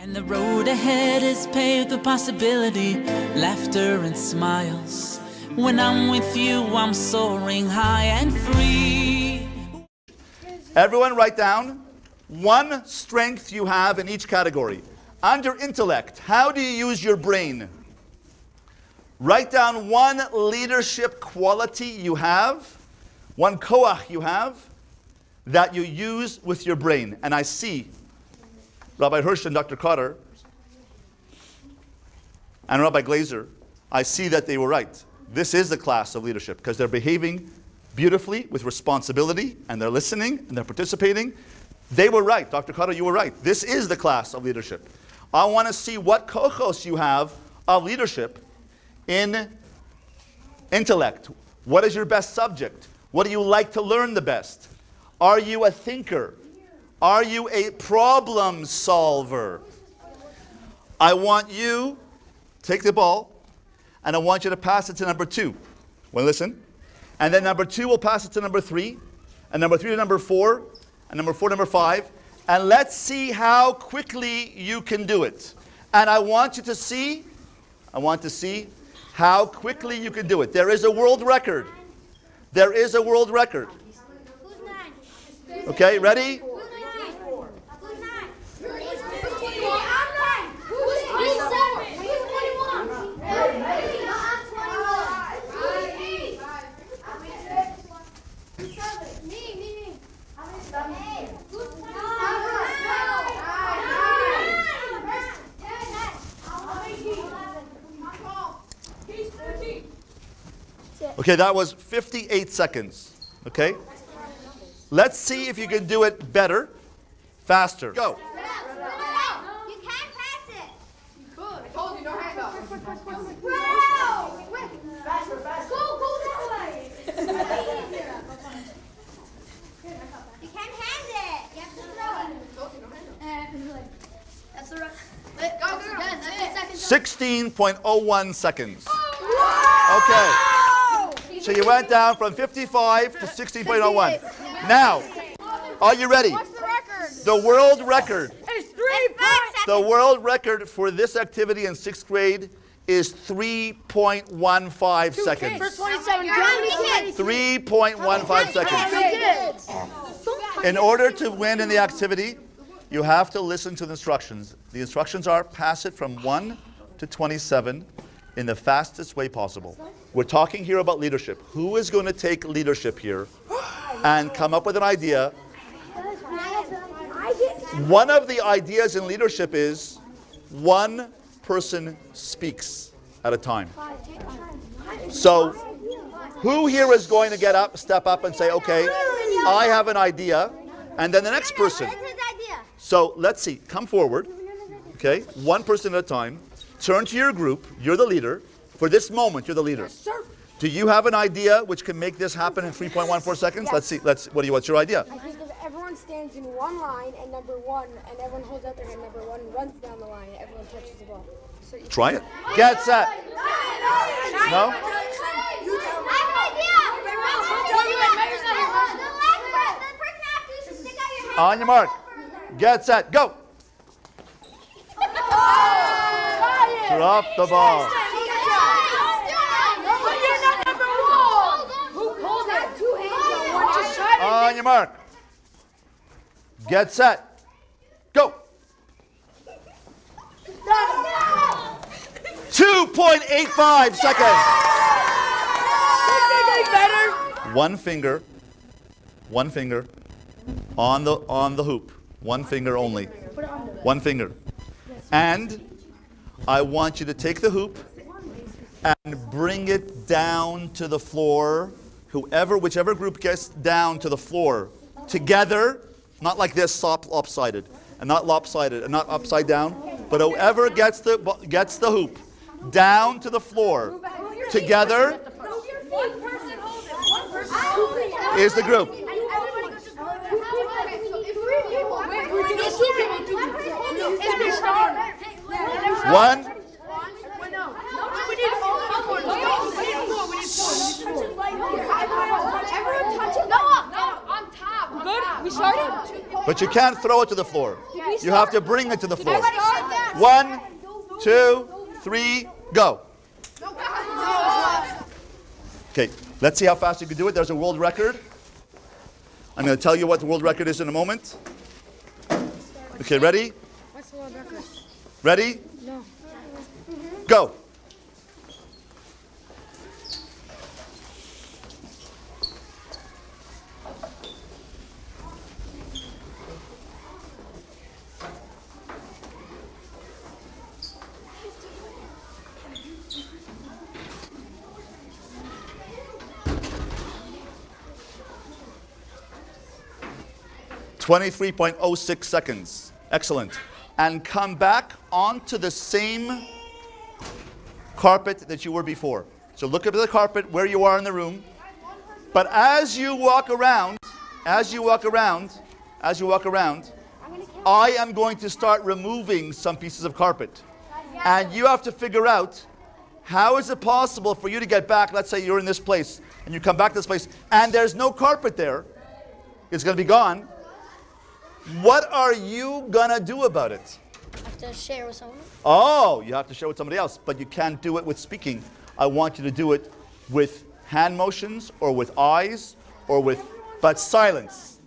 And the road ahead is paved with possibility, laughter and smiles. When I'm with you, I'm soaring high and free. Everyone write down one strength you have in each category. Under intellect, how do you use your brain? Write down one leadership quality you have, one koach you have, that you use with your brain. And I see Rabbi Hirsch and Dr. Cotter and Rabbi Glazer, I see that they were right. This is the class of leadership because they're behaving beautifully with responsibility and they're listening and they're participating. They were right. Dr. Cotter, you were right. This is the class of leadership. I want to see what kochos you have of leadership in intellect. What is your best subject? What do you like to learn the best? Are you a thinker? Are you a problem solver? I want you to take the ball and I want you to pass it to number 2. Well, listen. And then number 2 will pass it to number 3, and number 3 to number 4, and number 4 to number 5. And let's see how quickly you can do it. And I want to see how quickly you can do it. There is a world record. There is a world record. Okay, ready? Okay, that was 58 seconds. Okay? Let's see if you can do it better, faster. Go. You can't pass it. Good. I told you, don't hang up. Faster, faster. Go that way. You can't hand it. You have to throw it. That's the right. Go. 16.01 seconds. Okay. So you went down from 55 to 16.01. Now, are you ready? What's the record? The world record. It's 3 points. The world record for this activity in 6th grade is 3.15 seconds. For 27 3.15 seconds. In order to win in the activity, you have to listen to the instructions. The instructions are pass it from 1 to 27 in the fastest way possible. We're talking here about leadership. Who is going to take leadership here and come up with an idea? One of the ideas in leadership is one person speaks at a time. So who here is going to get up, step up and say, okay, I have an idea, and then the next person. So let's see, come forward, okay, one person at a time. Turn to your group, you're the leader. For this moment, you're the leader. Yes, sir. Do you have an idea which can make this happen in 3.14 seconds? Yes. Let's see, what's your idea? I think if everyone stands in one line and number 1, and everyone holds out their hand, number 1 runs down the line, and everyone touches the ball. So you Try it. Get set. No? I have an idea. The person after you should stick out your hand. On your mark. Get set. Go. Drop the ball. On your mark. Get set. Go. 2.85 seconds. One finger on the hoop. One finger only. One finger. And I want you to take the hoop and bring it down to the floor. Whichever group gets down to the floor together, not like this lopsided, and not lopsided, and not upside down, but whoever gets the hoop down to the floor together is the group. One. But you can't throw it to the floor. You have to bring it to the floor. 1, 2, 3, go. Okay, let's see how fast you can do it. There's a world record. I'm going to tell you what the world record is in a moment. Okay, ready? What's the world record? Ready? No. Go. .06 seconds. Excellent. And come back onto the same carpet that you were before. So look at the carpet where you are in the room. But as you walk around, I am going to start removing some pieces of carpet. And you have to figure out, how is it possible for you to get back? Let's say you're in this place and you come back to this place and there's no carpet there. It's going to be gone. What are you going to do about it? I have to share with someone. Oh, you have to share with somebody else, but you can't do it with speaking. I want you to do it with hand motions or with eyes or with, but silence.